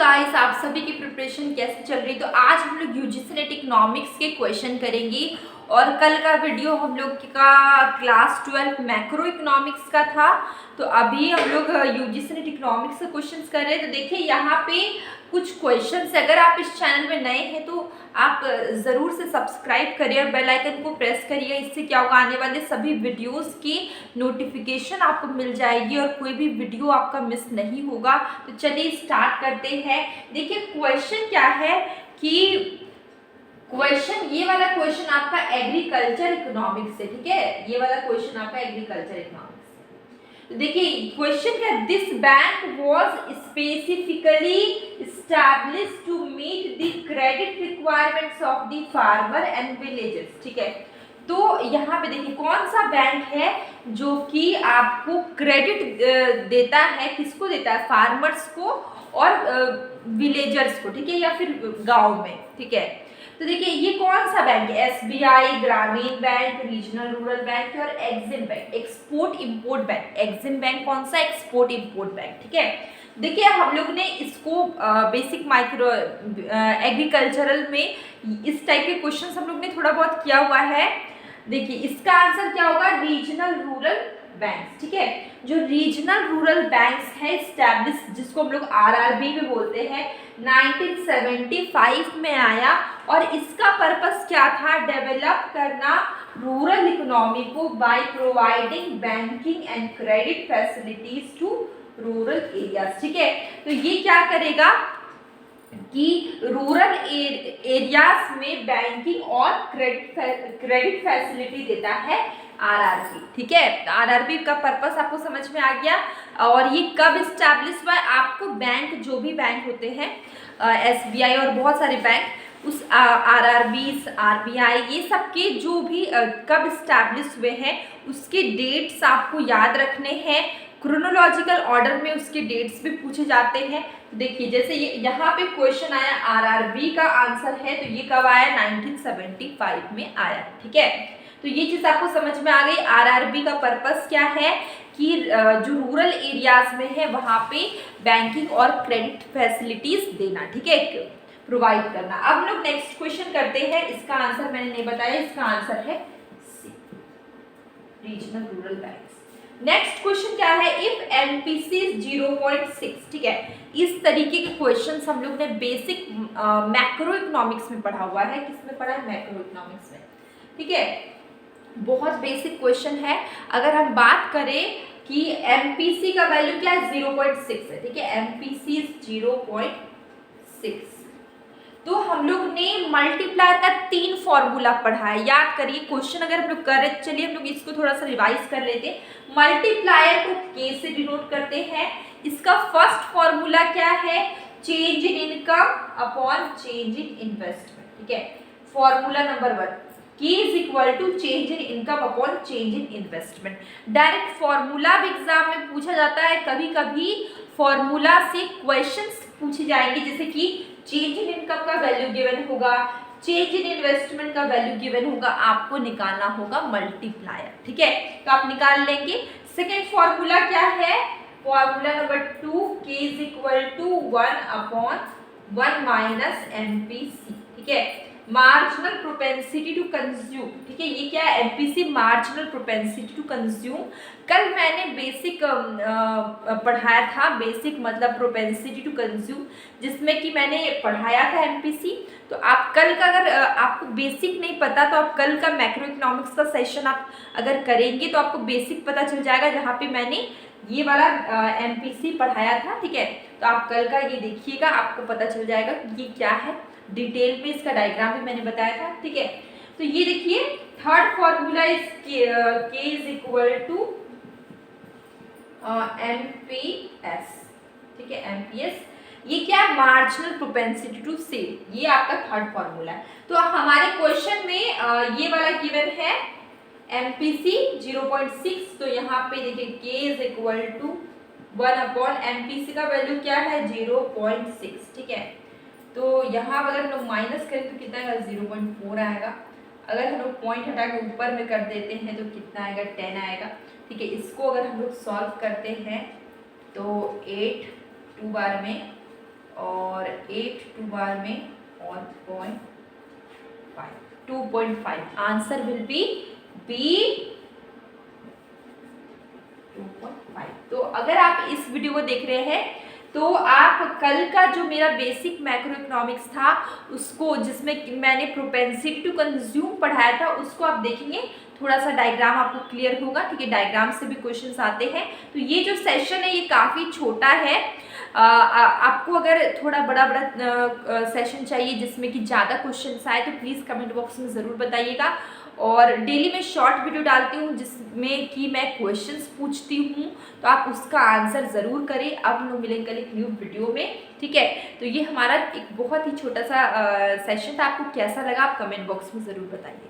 Guys, आप सभी की प्रिपरेशन कैसे चल रही? तो आज हम लोग यूजीसी नेट इकोनॉमिक्स के क्वेश्चन करेंगे और कल का वीडियो हम लोग का क्लास 12 मैक्रो इकोनॉमिक्स का था। तो अभी हम लोग यूजीसी नेट इकोनॉमिक्स के क्वेश्चंस कर रहे हैं। तो देखिए यहाँ पे कुछ क्वेश्चंस, अगर आप इस चैनल में नए हैं तो आप ज़रूर से सब्सक्राइब करिए और बेल आइकन को प्रेस करिए। इससे क्या होगा, आने वाले सभी वीडियोस की नोटिफिकेशन आपको मिल जाएगी और कोई भी वीडियो आपका मिस नहीं होगा। तो चलिए स्टार्ट करते हैं। देखिए क्वेश्चन क्या है कि क्वेश्चन, ये वाला क्वेश्चन आपका एग्रीकल्चर इकोनॉमिक्स से, ठीक है। ये वाला क्वेश्चन आपका एग्रीकल्चर इकोनॉमिक्स से। तो देखिए क्वेश्चन क्या, this bank was specifically established to meet the credit requirements of the farmer and villagers, ठीक है। तो यहाँ पे देखिए कौन सा बैंक है जो कि आपको क्रेडिट देता है, किसको देता है, फार्मर्स को और विलेजर्स को, ठीक है, या फिर गांव में, ठीक है। तो देखिए ये कौन सा बैंक है, एसबीआई, ग्रामीण बैंक, रीजनल रूरल बैंक और Exim bank, export import bank. Exim bank कौन सा, एक्सपोर्ट इंपोर्ट बैंक, ठीक है। देखिए हम लोग ने इसको बेसिक माइक्रो एग्रीकल्चरल में इस टाइप के क्वेश्चंस हम लोग ने थोड़ा बहुत किया हुआ है। देखिए इसका आंसर क्या होगा, रीजनल रूरल बैंक, ठीक है। जो रीजनल रूरल बैंक्स है स्टैब्लिश, जिसको हम लोग आरआरबी में बोलते हैं, 1975 में आया और इसका पर्पस क्या था, डेवलप करना रूरल इकोनॉमी को by providing banking and credit facilities to rural areas, ठीक है। तो ये क्या करेगा कि रूरल एरियाज में बैंकिंग और क्रेडिट फैसिलिटी देता है आरआरबी, ठीक है। आरआरबी का पर्पस आपको समझ में आ गया। और ये कब इस्टेब्लिश हुआ है, आपको बैंक, जो भी बैंक होते हैं एसबीआई और बहुत सारे बैंक, उस आरआरबी, आरबीआई, ये सब के जो भी कब इस्टेब्लिश हुए हैं उसके डेट्स आपको याद रखने हैं। क्रोनोलॉजिकल ऑर्डर में उसके डेट्स भी पूछे जाते हैं। देखिए जैसे ये यहाँ पे क्वेश्चन आया, आरआरबी का आंसर है, तो ये कब आया, 1975 में आया, ठीक है। तो ये चीज आपको समझ में आ गई। आरआरबी का पर्पस क्या है कि जो रूरल एरियाज में है वहां पे बैंकिंग और क्रेडिट फैसिलिटीज देना, ठीक है, प्रोवाइड करना। अब लोग नेक्स्ट क्वेश्चन करते हैं। इसका आंसर मैंने नहीं बताया, इसका आंसर है C, regional rural banks. Next question क्या है, इफ एमपीसी 0.6, ठीक है। इस तरीके के क्वेश्चंस हम लोग ने बेसिक मैक्रो इकोनॉमिक्स में पढ़ा हुआ है। किसमें पढ़ा है, मैक्रो इकोनॉमिक्स में, ठीक है। बहुत बेसिक क्वेश्चन है। अगर हम बात करें कि एमपीसी का वैल्यू क्या है, 0.6 है, ठीक है। एमपीसी 0.6। तो हम लोग ने मल्टीप्लायर का 3 फॉर्मूला पढ़ा है, याद करिए। क्वेश्चन अगर हम लोग कर रहे, चलिए हम लोग इसको थोड़ा सा रिवाइज कर लेते हैं। मल्टीप्लायर को के से डिनोट करते हैं। इसका फर्स्ट फॉर्मूला क्या है, change in income upon change in investment, ठीक है। Formula number 1, K is equal to change in income upon change in investment। Direct formula भी एग्जाम में पूछा जाता है, कभी कभी फॉर्मूला से क्वेश्चंस पूछे जाएंगे, जैसे कि चेंज इन इनकम का वैल्यू गिवन होगा, चेंज इन इन्वेस्टमेंट का वैल्यू गिवन होगा, आपको निकालना होगा मल्टीप्लायर, ठीक है। तो आप निकाल लेंगे। सेकेंड फॉर्मूला क्या है, formula number 2, K is equal to 1 upon 1 minus MPC, ठीक है। मार्जिनल प्रोपेंसिटी टू कंज्यूम, ठीक है। ये क्या है, MPC, marginal propensity to consume. कल मैंने बेसिक पढ़ाया था, बेसिक मतलब प्रोपेंसिटी टू कंज्यूम, जिसमें कि मैंने पढ़ाया था एमपीसी। तो आप कल का, अगर आपको बेसिक नहीं पता तो आप कल का मैक्रो इकोनॉमिक्स का सेशन आप अगर करेंगे तो आपको बेसिक पता चल जाएगा, जहाँ पे मैंने ये वाला एमपीसी पढ़ाया था, ठीक है। तो आप कल का ये देखिएगा, आपको पता चल जाएगा कि ये क्या है। डिटेल में इसका डायग्राम भी मैंने बताया था, ठीक है। तो ये देखिए थर्ड फॉर्मूला इज के इज इक्वल टू एमपीएस, ठीक है, एमपीएस। ये क्या, मार्जिनल प्रोपेंसिटी टू सेल, ये आपका थर्ड फॉर्मूला है। तो हमारे क्वेश्चन में ये वाला गिवन है एमपीसी 0.6। तो यहाँ पे देखिए K is equal to 1 upon MPC का वैल्यू क्या है, 0.6, ठीक है। तो यहाँ अगर हम लोग माइनस करें तो कितना आएगा, 0.4 आएगा। अगर हम लोग पॉइंट हटा के ऊपर में कर देते हैं तो कितना आएगा, 10 आएगा, ठीक है। इसको अगर हम लोग सॉल्व करते हैं तो 8 2 बार में और 8 2 बार में 1.5 2.5 आंसर विल बी बी 2.5। तो अगर आप इस वीडियो को देख रहे हैं तो आप कल का जो मेरा बेसिक मैक्रो इकोनॉमिक्स था उसको, जिसमें मैंने प्रोपेंसिटी टू कंज्यूम पढ़ाया था, उसको आप देखेंगे, थोड़ा सा डायग्राम आपको क्लियर होगा। ठीक है, डायग्राम से भी क्वेश्चंस आते हैं। तो ये जो सेशन है ये काफ़ी छोटा है। आपको अगर थोड़ा बड़ा सेशन चाहिए जिसमें कि ज़्यादा क्वेश्चंस आए तो प्लीज़ कमेंट बॉक्स में ज़रूर बताइएगा। और डेली मैं शॉर्ट वीडियो डालती हूँ जिसमें कि मैं क्वेश्चंस पूछती हूँ, तो आप उसका आंसर ज़रूर करें। अब हम लोग मिलेंगे कल एक न्यू वीडियो में। ठीक है, तो ये हमारा एक बहुत ही छोटा सा सेशन था। आपको कैसा लगा आप कमेंट बॉक्स में ज़रूर बताइए।